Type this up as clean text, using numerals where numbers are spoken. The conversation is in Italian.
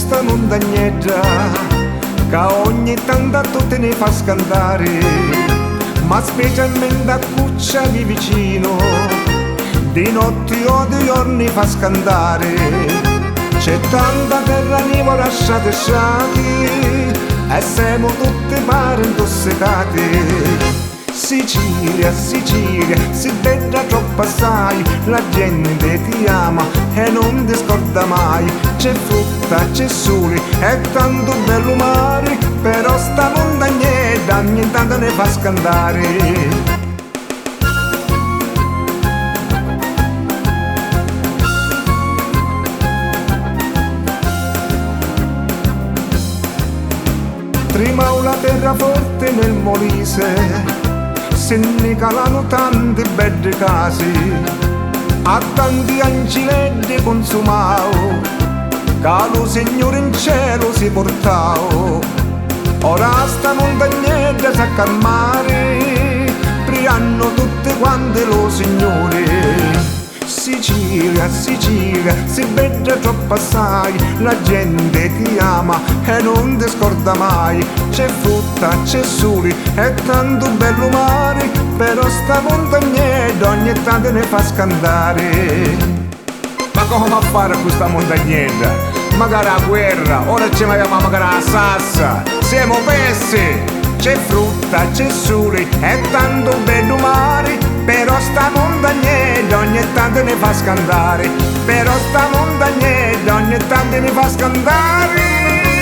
sta montagnetta che ogni tanto a tutti ne fa scandare, ma specialmente a cuccia di vicino di notti o di giorni fa scandare. C'è tanta terra nivo lasciate sciati e siamo tutti pari intossicati. Sicilia, Sicilia, si bella troppo assai, la gente ti ama e non ti scorda mai. C'è frutta, c'è sole, è tanto bello mare, però sta montagnetta ogni tanto ne fa scandare. Prima la terra forte nel Molise, se ne calano tante belle case, a tanti anciletti consumao, che lo Signore in cielo si portao. Ora sta montagnetta sa calmare, priano tutte quante lo Signore. Sicilia, Sicilia, si bella troppo assai, la gente ti ama e non ti scorda mai. C'è frutta, c'è sole, è tanto bello mare, però sta montagnetta ogni tanto ne fa scandare. Ma come a fare questa montagnetta? Magari a guerra, ora ci mettiamo magari a sassa, siamo pessi. C'è frutta, c'è sole, è tanto bello mare, però sta montagnetta ogni tanto ne fa scandare. Però sta montagnetta ogni tanto ne fa scandare.